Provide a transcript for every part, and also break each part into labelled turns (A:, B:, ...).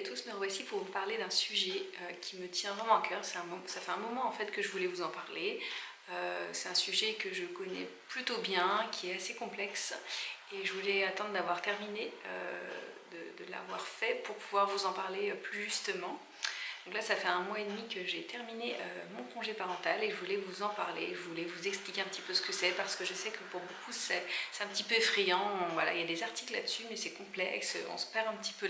A: à tous, me revoici pour vous parler d'un sujet qui me tient vraiment à cœur. Ça fait un moment en fait que je voulais vous en parler. C'est un sujet que je connais plutôt bien, qui est assez complexe et je voulais attendre d'avoir terminé, de l'avoir fait pour pouvoir vous en parler plus justement. Donc là ça fait 1 mois et demi que j'ai terminé mon congé parental et je voulais vous en parler, je voulais vous expliquer un petit peu ce que c'est parce que je sais que pour beaucoup c'est un petit peu effrayant. Voilà, il y a des articles là-dessus mais c'est complexe, on se perd un petit peu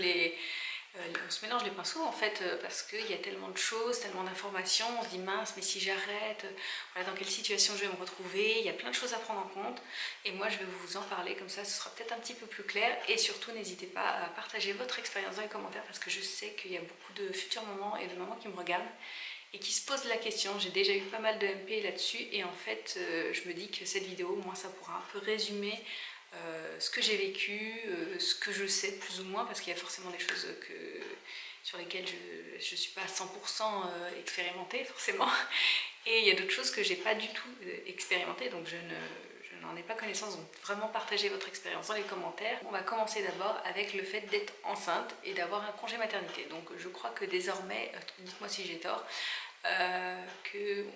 A: on se mélange les pinceaux en fait parce qu'il y a tellement de choses, tellement d'informations, on se dit mince mais si j'arrête, voilà, dans quelle situation je vais me retrouver, il y a plein de choses à prendre en compte et moi je vais vous en parler comme ça, ce sera peut-être un petit peu plus clair et surtout n'hésitez pas à partager votre expérience dans les commentaires parce que je sais qu'il y a beaucoup de futurs mamans et de mamans qui me regardent et qui se posent la question. J'ai déjà eu pas mal de MP là-dessus et en fait je me dis que cette vidéo, moi ça pourra un peu résumer ce que j'ai vécu, ce que je sais plus ou moins, parce qu'il y a forcément des choses sur lesquelles je ne suis pas à 100% expérimentée forcément, et il y a d'autres choses que j'ai pas du tout expérimentées, donc je n'en ai pas connaissance, donc vraiment partagez votre expérience dans les commentaires. On va commencer d'abord avec le fait d'être enceinte et d'avoir un congé maternité. Donc je crois que désormais, dites-moi si j'ai tort, que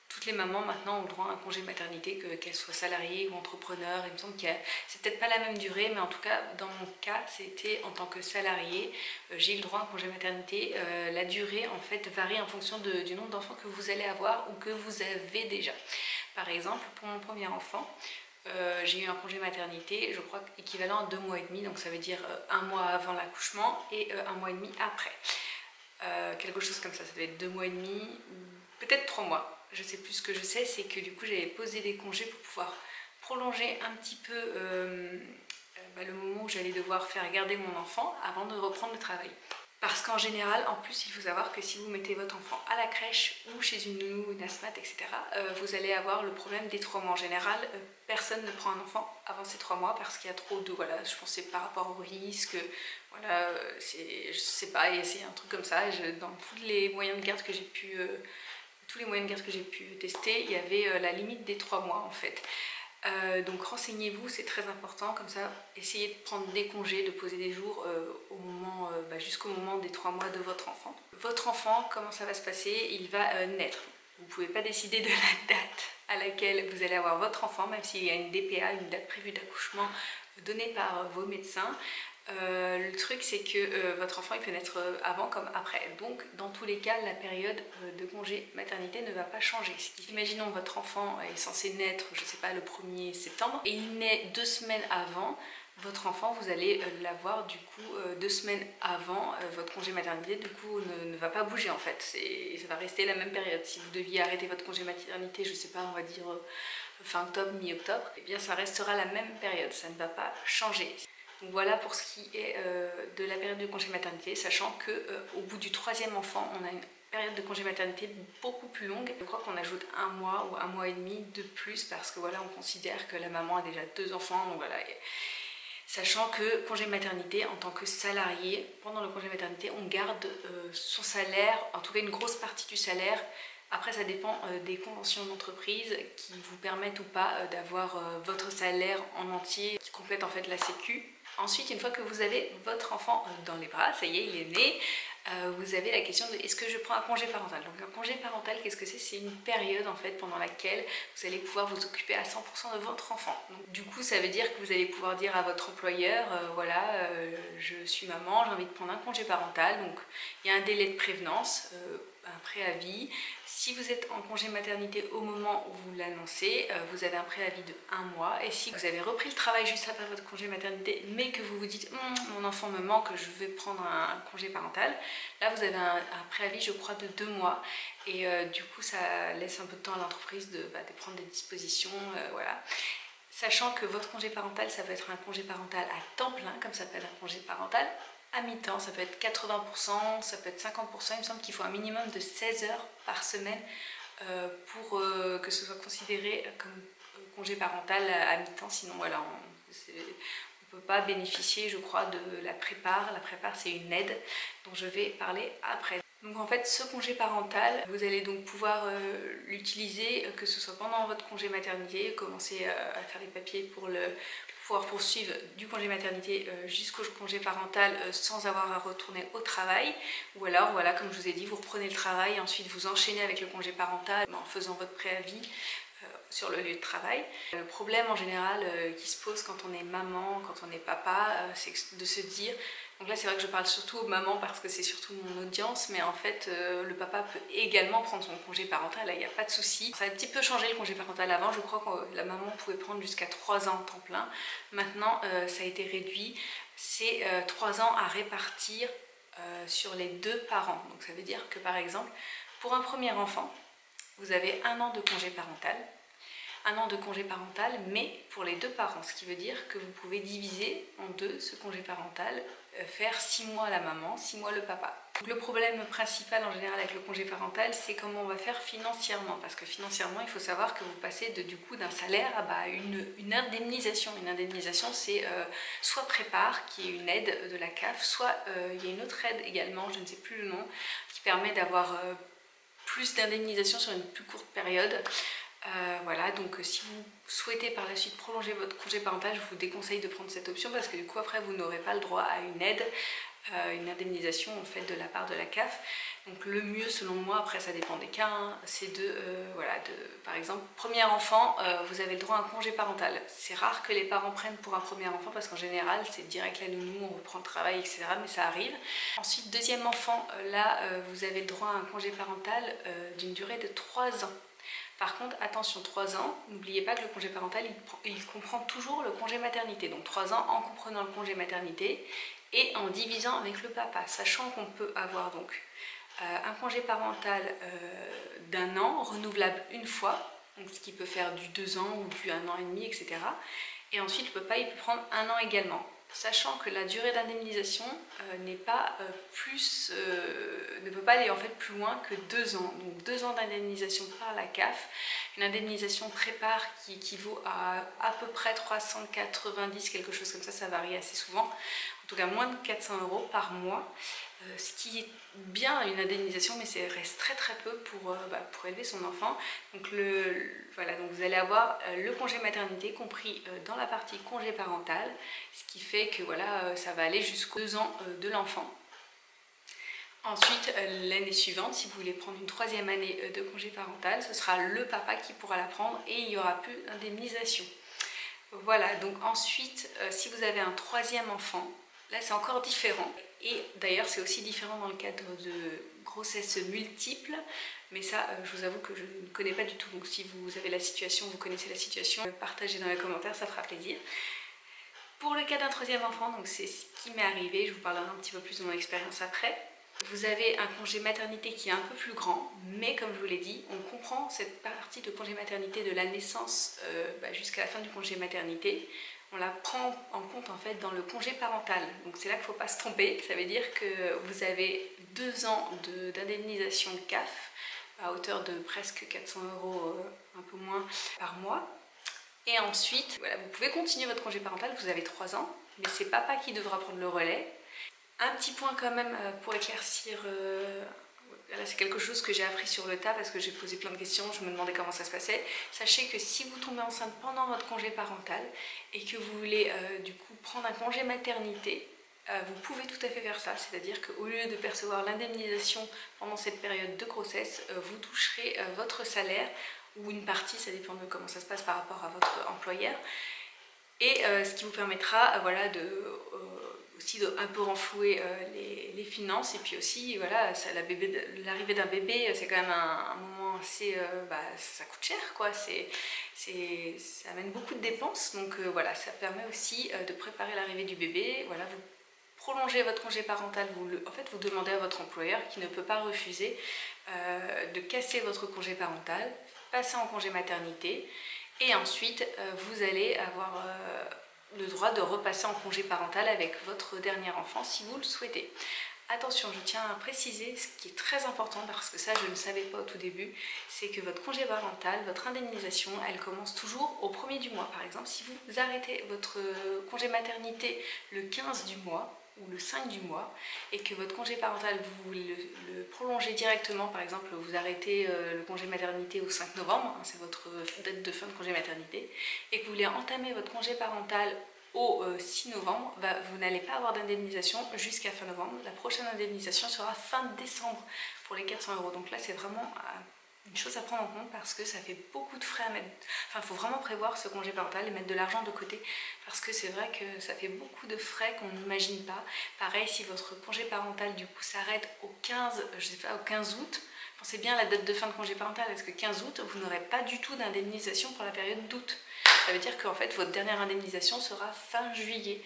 A: toutes les mamans maintenant ont le droit à un congé maternité, qu'elles soient salariées ou entrepreneurs. Il me semble que c'est peut-être pas la même durée, mais en tout cas dans mon cas c'était en tant que salariée, j'ai eu le droit à un congé maternité. La durée en fait varie en fonction du nombre d'enfants que vous allez avoir ou que vous avez déjà. Par exemple pour mon premier enfant, j'ai eu un congé maternité, je crois équivalent à 2 mois et demi, donc ça veut dire 1 mois avant l'accouchement et 1 mois et demi après. Quelque chose comme ça devait être 2 mois et demi, peut-être 3 mois. Je sais plus. Ce que je sais, c'est que du coup j'avais posé des congés pour pouvoir prolonger un petit peu le moment où j'allais devoir faire garder mon enfant avant de reprendre le travail. Parce qu'en général, en plus, il faut savoir que si vous mettez votre enfant à la crèche ou chez une nounou, une asthmate, etc., vous allez avoir le problème des 3 mois. En général, personne ne prend un enfant avant ces 3 mois parce qu'il y a trop de... Voilà, je pensais par rapport au risque, voilà, je sais pas, c'est un truc comme ça. Dans tous les moyens de garde que j'ai pu... tester, il y avait la limite des 3 mois en fait. Donc renseignez-vous, c'est très important, comme ça essayez de prendre des congés, de poser des jours jusqu'au moment des 3 mois de votre enfant. Votre enfant, comment ça va se passer? Il va naître. Vous ne pouvez pas décider de la date à laquelle vous allez avoir votre enfant, même s'il y a une DPA, une date prévue d'accouchement donnée par vos médecins. Le truc c'est que votre enfant il peut naître avant comme après, donc dans tous les cas la période de congé maternité ne va pas changer. Imaginons votre enfant est censé naître, je sais pas, le 1er septembre et il naît 2 semaines avant. Votre enfant, vous allez l'avoir du coup 2 semaines avant votre congé maternité, du coup ne va pas bouger en fait, ça va rester la même période. Si vous deviez arrêter votre congé maternité, je sais pas, on va dire fin octobre, mi-octobre, et bien ça restera la même période, ça ne va pas changer. Donc voilà pour ce qui est de la période de congé maternité, sachant qu'au bout du 3e enfant, on a une période de congé maternité beaucoup plus longue. Je crois qu'on ajoute 1 mois ou 1 mois et demi de plus parce que voilà, on considère que la maman a déjà 2 enfants, donc voilà. Sachant que congé maternité, en tant que salarié, pendant le congé maternité, on garde son salaire, en tout cas une grosse partie du salaire. Après, ça dépend des conventions d'entreprise qui vous permettent ou pas d'avoir votre salaire en entier, qui complète en fait la sécu. Ensuite, une fois que vous avez votre enfant dans les bras, ça y est, il est né, vous avez la question de est-ce que je prends un congé parental? Donc un congé parental, qu'est-ce que c'est? C'est une période en fait pendant laquelle vous allez pouvoir vous occuper à 100% de votre enfant. Donc, du coup, ça veut dire que vous allez pouvoir dire à votre employeur, voilà, je suis maman, j'ai envie de prendre un congé parental. Donc il y a un délai de prévenance, un préavis. Si vous êtes en congé maternité au moment où vous l'annoncez, vous avez un préavis de 1 mois. Et si vous avez repris le travail juste après votre congé maternité, mais que vous vous dites mon enfant me manque, je vais prendre un congé parental, là vous avez un préavis, je crois, de 2 mois. Et du coup, ça laisse un peu de temps à l'entreprise de prendre des dispositions, voilà. Sachant que votre congé parental, ça peut être un congé parental à temps plein, comme ça peut être un congé parental à mi-temps, ça peut être 80%, ça peut être 50%, il me semble qu'il faut un minimum de 16 heures par semaine pour que ce soit considéré comme congé parental à mi-temps, sinon voilà, on ne peut pas bénéficier, je crois, de la prépare. La prépare, c'est une aide dont je vais parler après. Donc en fait, ce congé parental, vous allez donc pouvoir l'utiliser, que ce soit pendant votre congé maternité, commencer à faire les papiers pour pouvoir poursuivre du congé maternité jusqu'au congé parental sans avoir à retourner au travail. Ou alors, voilà, comme je vous ai dit, vous reprenez le travail et ensuite vous enchaînez avec le congé parental en faisant votre préavis sur le lieu de travail. Le problème en général qui se pose quand on est maman, quand on est papa, c'est de se dire, donc là c'est vrai que je parle surtout aux mamans parce que c'est surtout mon audience, mais en fait le papa peut également prendre son congé parental, là il n'y a pas de souci. Ça a un petit peu changé le congé parental avant, je crois que la maman pouvait prendre jusqu'à 3 ans temps plein. Maintenant ça a été réduit, c'est 3 ans à répartir sur les 2 parents. Donc ça veut dire que par exemple, pour un premier enfant, vous avez 1 an de congé parental. 1 an de congé parental, mais pour les 2 parents, ce qui veut dire que vous pouvez diviser en 2 ce congé parental, faire 6 mois la maman, 6 mois le papa. Donc le problème principal en général avec le congé parental, c'est comment on va faire financièrement, parce que financièrement, il faut savoir que vous passez du coup d'un salaire à une indemnisation. Une indemnisation, c'est soit prépare, qui est une aide de la CAF, soit il y a une autre aide également, je ne sais plus le nom, qui permet d'avoir plus d'indemnisation sur une plus courte période. Voilà, donc si vous souhaitez par la suite prolonger votre congé parental, je vous déconseille de prendre cette option parce que du coup après vous n'aurez pas le droit à une aide, une indemnisation en fait de la part de la CAF. Donc le mieux selon moi, après ça dépend des cas, hein, c'est par exemple, premier enfant, vous avez le droit à un congé parental. C'est rare que les parents prennent pour un premier enfant parce qu'en général c'est direct la nounou, on reprend le travail, etc. Mais ça arrive. Ensuite, deuxième enfant, là vous avez le droit à un congé parental d'une durée de 3 ans. Par contre, attention, 3 ans, n'oubliez pas que le congé parental, il comprend toujours le congé maternité. Donc 3 ans en comprenant le congé maternité et en divisant avec le papa, sachant qu'on peut avoir donc un congé parental d'1 an, renouvelable une fois, donc ce qui peut faire du 2 ans ou du 1 an et demi, etc. Et ensuite, le papa, il peut prendre 1 an également. Sachant que la durée d'indemnisation ne peut pas aller en fait plus loin que 2 ans. Donc 2 ans d'indemnisation par la CAF, une indemnisation prépare qui équivaut à peu près 390, quelque chose comme ça varie assez souvent. En tout cas moins de 400 € par mois, ce qui est bien une indemnisation, mais ça reste très peu pour élever son enfant. Donc voilà, donc vous allez avoir le congé maternité compris dans la partie congé parental, ce qui fait que voilà, ça va aller jusqu'aux 2 ans de l'enfant. Ensuite, l'année suivante, si vous voulez prendre une 3e année de congé parental, ce sera le papa qui pourra la prendre et il n'y aura plus d'indemnisation. Voilà, donc ensuite, si vous avez un 3e enfant, là c'est encore différent. Et d'ailleurs c'est aussi différent dans le cadre de grossesse multiple, mais ça je vous avoue que je ne connais pas du tout. Donc si vous avez la situation, vous connaissez la situation, partagez dans les commentaires, ça fera plaisir. Pour le cas d'un 3e enfant, donc c'est ce qui m'est arrivé, je vous parlerai un petit peu plus de mon expérience après. Vous avez un congé maternité qui est un peu plus grand, mais comme je vous l'ai dit, on comprend cette partie de congé maternité de la naissance jusqu'à la fin du congé maternité. On la prend en compte en fait dans le congé parental. Donc c'est là qu'il ne faut pas se tromper. Ça veut dire que vous avez 2 ans d'indemnisation CAF à hauteur de presque 400 €, un peu moins par mois. Et ensuite, voilà, vous pouvez continuer votre congé parental, vous avez 3 ans, mais c'est papa qui devra prendre le relais. Un petit point quand même pour éclaircir, là c'est quelque chose que j'ai appris sur le tas parce que j'ai posé plein de questions, je me demandais comment ça se passait. Sachez que si vous tombez enceinte pendant votre congé parental et que vous voulez du coup prendre un congé maternité, vous pouvez tout à fait faire ça, c'est-à-dire qu'au lieu de percevoir l'indemnisation pendant cette période de grossesse, vous toucherez votre salaire ou une partie, ça dépend de comment ça se passe par rapport à votre employeur, et ce qui vous permettra voilà, aussi de un peu renflouer les finances. Et puis aussi voilà, l'arrivée d'un bébé c'est quand même un moment assez ça coûte cher quoi, ça amène beaucoup de dépenses, donc voilà, ça permet aussi de préparer l'arrivée du bébé. Voilà, vous prolongez votre congé parental, en fait vous demandez à votre employeur qui ne peut pas refuser de casser votre congé parental, passer en congé maternité, et ensuite vous allez avoir le droit de repasser en congé parental avec votre dernier enfant si vous le souhaitez. Attention, je tiens à préciser ce qui est très important parce que ça je ne savais pas au tout début, c'est que votre congé parental, votre indemnisation, elle commence toujours au 1er du mois. Par exemple, si vous arrêtez votre congé maternité le 15 du mois, ou le 5 du mois et que votre congé parental vous le prolongez directement, par exemple vous arrêtez le congé maternité au 5 novembre, hein, c'est votre date de fin de congé maternité, et que vous voulez entamer votre congé parental au 6 novembre, vous n'allez pas avoir d'indemnisation jusqu'à fin novembre. La prochaine indemnisation sera fin décembre pour les 400 €. Donc là c'est vraiment une chose à prendre en compte parce que ça fait beaucoup de frais à mettre. Enfin, il faut vraiment prévoir ce congé parental et mettre de l'argent de côté parce que c'est vrai que ça fait beaucoup de frais qu'on n'imagine pas. Pareil, si votre congé parental du coup s'arrête au 15, je sais pas, au 15 août, pensez bien à la date de fin de congé parental parce que 15 août, vous n'aurez pas du tout d'indemnisation pour la période d'août. Ça veut dire qu'en fait, votre dernière indemnisation sera fin juillet.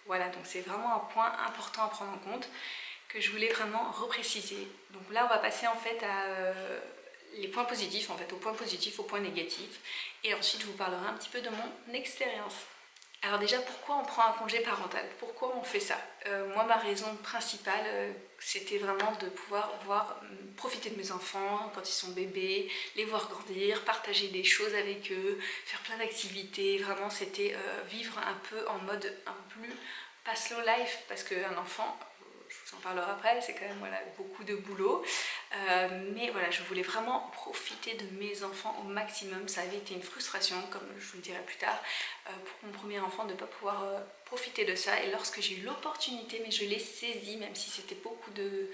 A: Voilà, donc c'est vraiment un point important à prendre en compte que je voulais vraiment repréciser. Donc là, on va passer en fait à les points positifs, en fait, aux points positifs, aux points négatifs. Et ensuite, je vous parlerai un petit peu de mon expérience. Alors déjà, pourquoi on prend un congé parental? Pourquoi on fait ça? Moi, ma raison principale, c'était vraiment de pouvoir profiter de mes enfants quand ils sont bébés, les voir grandir, partager des choses avec eux, faire plein d'activités. Vraiment, c'était vivre un peu en mode un peu plus pas slow life, parce qu'un enfant, je vous en parlerai après, c'est quand même voilà, beaucoup de boulot. Mais voilà, je voulais vraiment profiter de mes enfants au maximum. Ça avait été une frustration, comme je vous le dirai plus tard, pour mon premier enfant de ne pas pouvoir profiter de ça. Et lorsque j'ai eu l'opportunité, mais je l'ai saisie, même si c'était beaucoup de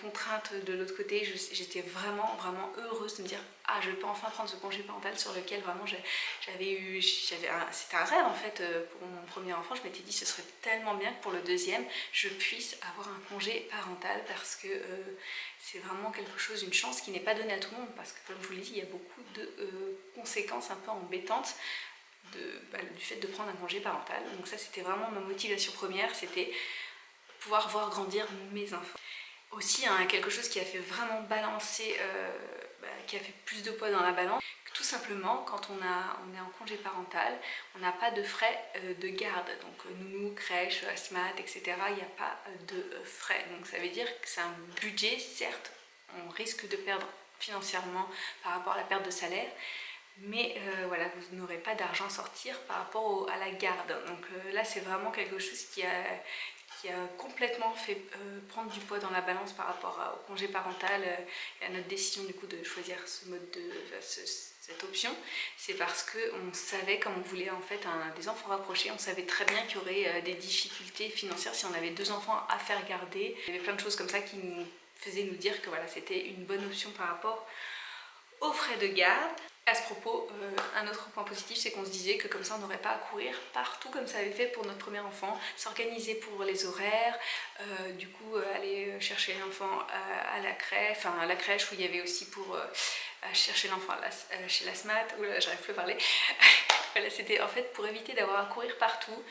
A: contraintes de l'autre côté, j'étais vraiment heureuse de me dire ah, je peux enfin prendre ce congé parental sur lequel vraiment c'était un rêve en fait pour mon premier enfant. Je m'étais dit ce serait tellement bien que pour le deuxième je puisse avoir un congé parental parce que c'est vraiment quelque chose, une chance qui n'est pas donnée à tout le monde parce que comme je vous l'ai dit, il y a beaucoup de conséquences un peu embêtantes du fait de prendre un congé parental. Donc ça c'était vraiment ma motivation première, c'était pouvoir voir grandir mes enfants. Aussi, hein, quelque chose qui a fait vraiment balancer, qui a fait plus de poids dans la balance, tout simplement quand on est en congé parental, on n'a pas de frais de garde, donc nounou, crèche, ASMAT, etc. Il n'y a pas de frais, donc ça veut dire que c'est un budget, certes, on risque de perdre financièrement par rapport à la perte de salaire, mais voilà, vous n'aurez pas d'argent à sortir par rapport à la garde. Donc là, c'est vraiment quelque chose qui a complètement fait prendre du poids dans la balance par rapport au congé parental et à notre décision du coup de choisir ce mode cette option. C'est parce qu'on savait, comme on voulait en fait des enfants rapprochés, on savait très bien qu'il y aurait des difficultés financières si on avait 2 enfants à faire garder. Il y avait plein de choses comme ça qui nous faisaient nous dire que voilà, c'était une bonne option par rapport aux frais de garde. À ce propos, un autre point positif, c'est qu'on se disait que comme ça on n'aurait pas à courir partout comme ça avait fait pour notre premier enfant, s'organiser pour les horaires, du coup aller chercher l'enfant à la crèche où il y avait aussi pour chercher l'enfant chez la SMAT, oula j'arrive plus à parler. Voilà, c'était en fait pour éviter d'avoir à courir partout,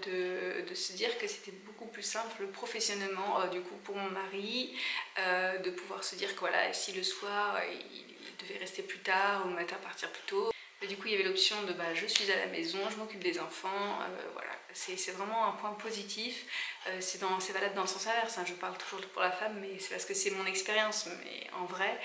A: de se dire que c'était beaucoup plus simple professionnellement du coup pour mon mari, de pouvoir se dire que voilà, si le soir il devait rester plus tard ou le matin partir plus tôt. Et du coup il y avait l'option de je suis à la maison, je m'occupe des enfants, voilà, c'est vraiment un point positif. C'est valable dans le sens inverse, hein. Je parle toujours pour la femme mais c'est parce que c'est mon expérience, mais en vrai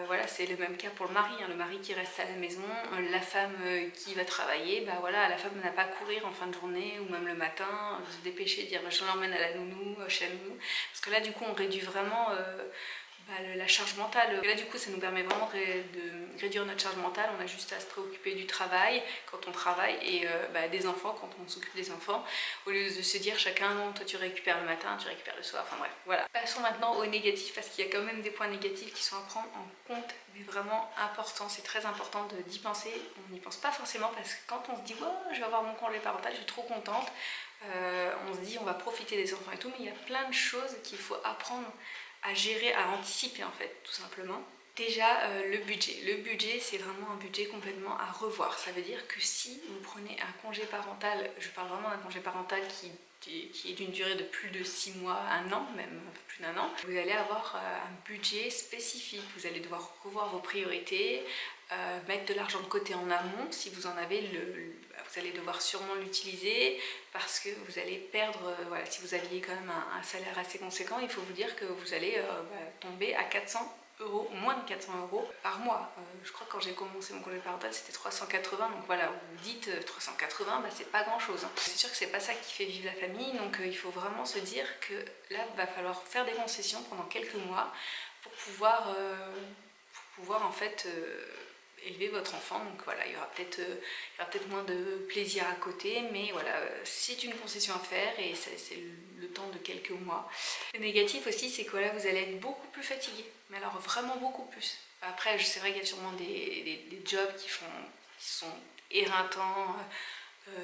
A: voilà, c'est le même cas pour le mari, hein. Le mari qui reste à la maison, la femme qui va travailler, voilà, la femme n'a pas à courir en fin de journée ou même le matin, se dépêcher de dire je l'emmène à la nounou, chez la nounou, parce que là du coup on réduit vraiment la charge mentale. Et là du coup ça nous permet vraiment de réduire notre charge mentale. On a juste à se préoccuper du travail quand on travaille et des enfants quand on s'occupe des enfants, au lieu de se dire chacun non, toi tu récupères le matin, tu récupères le soir, enfin bref, voilà. Passons maintenant aux négatifs parce qu'il y a quand même des points négatifs qui sont à prendre en compte, mais vraiment important, c'est très important d'y penser. On n'y pense pas forcément parce que quand on se dit oh, je vais avoir mon congé parental, je suis trop contente, on se dit on va profiter des enfants et tout, mais il y a plein de choses qu'il faut apprendre à gérer, à anticiper en fait, tout simplement. Déjà, le budget. Le budget, c'est vraiment un budget complètement à revoir. Ça veut dire que si vous prenez un congé parental, je parle vraiment d'un congé parental qui est d'une durée de plus de 6 mois, 1 an, même un peu plus d'1 an, vous allez avoir un budget spécifique. Vous allez devoir revoir vos priorités, mettre de l'argent de côté en amont. Si vous en avez, vous allez devoir sûrement l'utiliser parce que vous allez perdre, voilà, si vous aviez quand même un salaire assez conséquent, il faut vous dire que vous allez tomber à 400 euros, moins de 400 euros par mois. Je crois que quand j'ai commencé mon congé parental c'était 380, donc voilà, vous dites 380, bah, c'est pas grand chose. Hein. C'est sûr que c'est pas ça qui fait vivre la famille, donc il faut vraiment se dire que là il va falloir faire des concessions pendant quelques mois pour pouvoir en fait élever votre enfant. Donc voilà, il y aura peut-être moins de plaisir à côté, mais voilà, c'est une concession à faire et c'est le temps de quelques mois. Le négatif aussi, c'est que voilà, vous allez être beaucoup plus fatigué, mais alors vraiment beaucoup plus. Après, c'est vrai qu'il y a sûrement des jobs qui sont éreintants,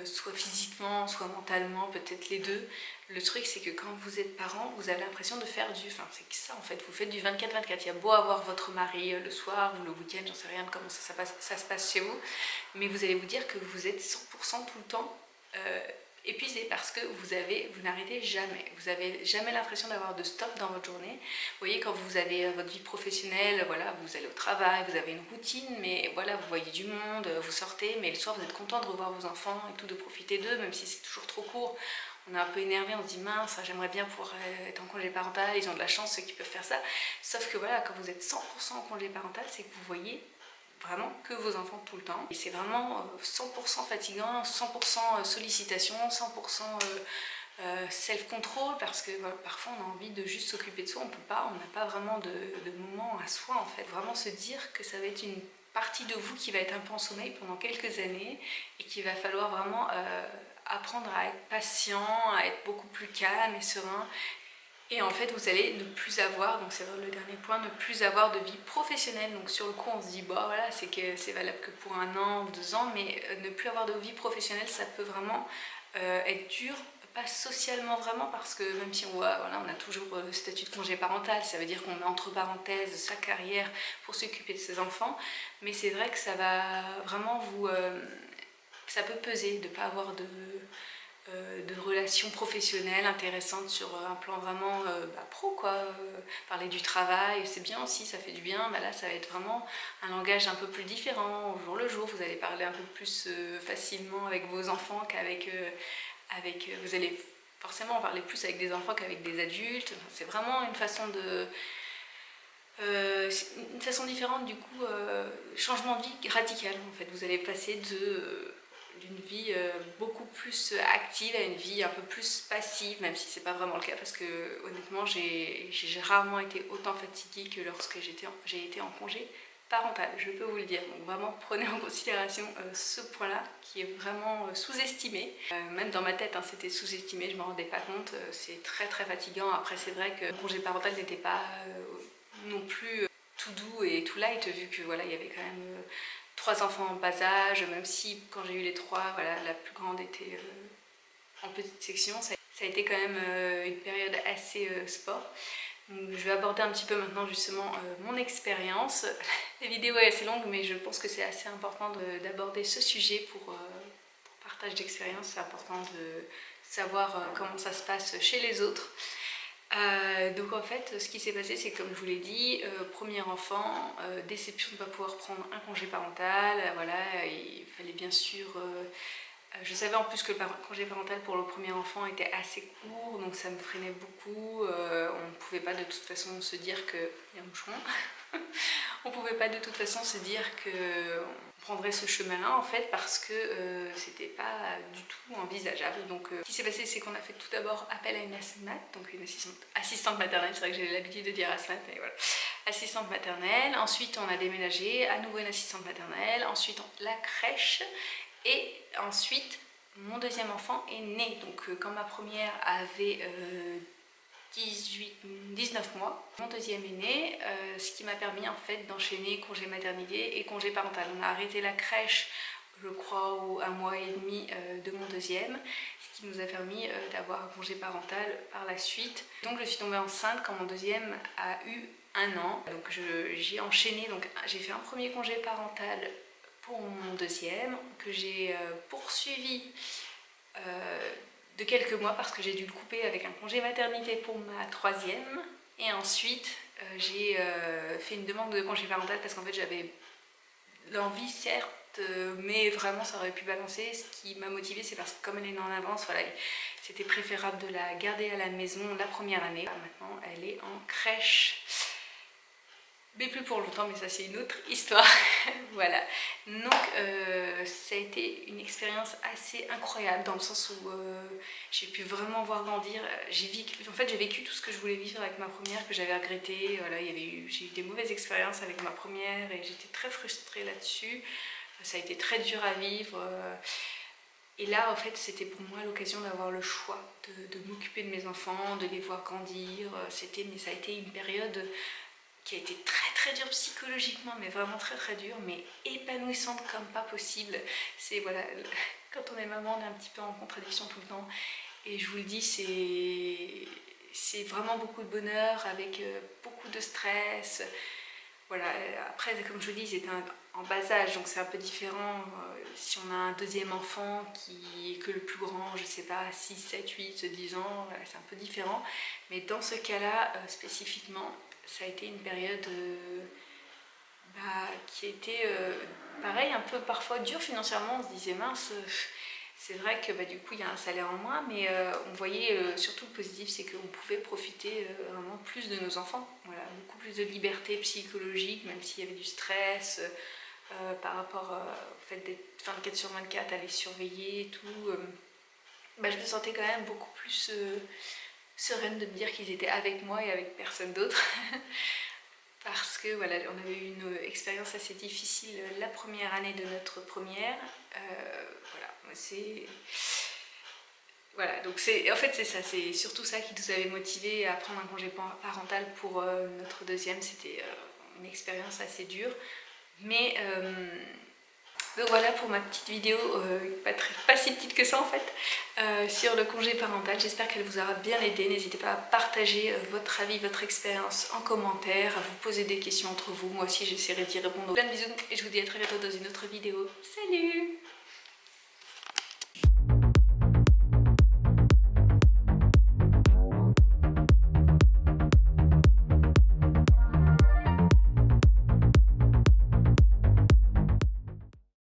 A: soit physiquement, soit mentalement, peut-être les deux. Le truc, c'est que quand vous êtes parent, vous avez l'impression de faire du... Enfin, c'est ça en fait, vous faites du 24-24. Il y a beau avoir votre mari le soir ou le week-end, j'en sais rien de comment ça se passe chez vous, mais vous allez vous dire que vous êtes 100% tout le temps épuisé parce que vous n'arrêtez jamais. Vous n'avez jamais l'impression d'avoir de stop dans votre journée. Vous voyez, quand vous avez votre vie professionnelle, voilà, vous allez au travail, vous avez une routine, mais voilà, vous voyez du monde, vous sortez, mais le soir vous êtes content de revoir vos enfants et tout, de profiter d'eux, même si c'est toujours trop court. On est un peu énervé, on se dit mince, j'aimerais bien pouvoir être en congé parental, ils ont de la chance ceux qui peuvent faire ça. Sauf que voilà, quand vous êtes 100% en congé parental, c'est que vous voyez vraiment que vos enfants tout le temps. Et c'est vraiment 100% fatigant, 100% sollicitation, 100% self-control, parce que parfois on a envie de juste s'occuper de soi, on n'a pas vraiment de moment à soi en fait. Vraiment se dire que ça va être une partie de vous qui va être un peu en sommeil pendant quelques années et qu'il va falloir vraiment apprendre à être patient, à être beaucoup plus calme et serein. Et en fait, vous allez ne plus avoir, donc c'est le dernier point, ne plus avoir de vie professionnelle. Donc sur le coup, on se dit, bah voilà, c'est valable que pour 1 an ou 2 ans, mais ne plus avoir de vie professionnelle, ça peut vraiment être dur. Pas socialement vraiment, parce que même si voilà, on a toujours le statut de congé parental, ça veut dire qu'on met entre parenthèses sa carrière pour s'occuper de ses enfants, mais c'est vrai que ça va vraiment ça peut peser de ne pas avoir de relations professionnelles intéressantes sur un plan vraiment pro quoi. Parler du travail, c'est bien aussi, ça fait du bien, là ça va être vraiment un langage un peu plus différent au jour le jour. Vous allez parler un peu plus facilement avec vos enfants qu'avec vous allez forcément parler plus avec des enfants qu'avec des adultes. C'est vraiment une façon différente du coup, changement de vie radical en fait. Vous allez passer d'une vie beaucoup plus active à une vie un peu plus passive, même si c'est pas vraiment le cas, parce que honnêtement j'ai rarement été autant fatiguée que lorsque j'ai été en congé parental, je peux vous le dire. Donc vraiment prenez en considération ce point là qui est vraiment sous-estimé, même dans ma tête hein, c'était sous-estimé, je me rendais pas compte. C'est très très fatigant. Après c'est vrai que le congé parental n'était pas non plus tout doux et tout light, vu que voilà, il y avait quand même 3 enfants en bas âge, même si quand j'ai eu les 3, voilà, la plus grande était en petite section. Ça a été quand même une période assez sport. Donc, je vais aborder un petit peu maintenant justement mon expérience. La vidéo est assez longue, mais je pense que c'est assez important d'aborder ce sujet pour partage d'expérience. C'est important de savoir comment ça se passe chez les autres. Donc en fait, ce qui s'est passé, c'est que comme je vous l'ai dit, premier enfant, déception de ne pas pouvoir prendre un congé parental. Voilà, il fallait bien sûr... je savais en plus que le congé parental pour le premier enfant était assez court, donc ça me freinait beaucoup. On ne pouvait pas de toute façon se dire que... Il y a un bouchon. On ne pouvait pas de toute façon se dire qu'on prendrait ce chemin-là en fait, parce que c'était pas du tout envisageable. Donc ce qui s'est passé, c'est qu'on a fait tout d'abord appel à une ASMAT, donc une assistante maternelle. C'est vrai que j'ai l'habitude de dire ASMAT, mais voilà, assistante maternelle. Ensuite on a déménagé, à nouveau une assistante maternelle, ensuite la crèche, et ensuite mon deuxième enfant est né. Donc quand ma première avait 19 mois. Mon deuxième est né, ce qui m'a permis en fait d'enchaîner congé maternité et congé parental. On a arrêté la crèche, je crois, au 1 mois et demi de mon deuxième, ce qui nous a permis d'avoir un congé parental par la suite. Donc je suis tombée enceinte quand mon deuxième a eu 1 an. Donc j'ai enchaîné, donc j'ai fait un premier congé parental pour mon deuxième, que j'ai poursuivi de quelques mois parce que j'ai dû le couper avec un congé maternité pour ma troisième. Et ensuite j'ai fait une demande de congé parental parce qu'en fait j'avais l'envie certes, mais vraiment ça aurait pu balancer. Ce qui m'a motivée, c'est parce que comme elle est née en avance, voilà, c'était préférable de la garder à la maison la première année. Maintenant elle est en crèche. mais plus pour longtemps, mais ça c'est une autre histoire. Voilà, donc ça a été une expérience assez incroyable dans le sens où j'ai pu vraiment voir grandir. En fait j'ai vécu tout ce que je voulais vivre avec ma première, que j'avais regretté. Voilà, j'ai eu des mauvaises expériences avec ma première et j'étais très frustrée là-dessus. Ça a été très dur à vivre. Et là, en fait, c'était pour moi l'occasion d'avoir le choix de m'occuper de mes enfants, de les voir grandir. Mais ça a été une période qui a été très très dure psychologiquement, mais vraiment très très dure, mais épanouissante comme pas possible. C'est voilà, quand on est maman, on est un petit peu en contradiction tout le temps. Et je vous le dis, c'est vraiment beaucoup de bonheur avec beaucoup de stress. Voilà, après, comme je vous dis, ils étaient en bas âge, donc c'est un peu différent. Si on a un deuxième enfant qui est que le plus grand, je sais pas, 6, 7, 8, 10 ans, voilà, c'est un peu différent. Mais dans ce cas-là, spécifiquement, ça a été une période qui a été, pareil, un peu parfois dure financièrement. On se disait, mince, c'est vrai que du coup, il y a un salaire en moins, mais on voyait surtout le positif, c'est qu'on pouvait profiter vraiment plus de nos enfants. Voilà, beaucoup plus de liberté psychologique, même s'il y avait du stress par rapport au fait d'être 24 sur 24 à les surveiller et tout. Je me sentais quand même beaucoup plus sereine de me dire qu'ils étaient avec moi et avec personne d'autre. Parce que voilà, on avait eu une expérience assez difficile la première année de notre première. Voilà, donc en fait c'est ça, c'est surtout ça qui nous avait motivé à prendre un congé parental pour notre deuxième. C'était une expérience assez dure. Mais donc voilà pour ma petite vidéo, pas si petite que ça en fait, sur le congé parental. J'espère qu'elle vous aura bien aidé. N'hésitez pas à partager votre avis, votre expérience en commentaire, à vous poser des questions entre vous. Moi aussi j'essaierai d'y répondre. Plein de bisous et je vous dis à très bientôt dans une autre vidéo. Salut!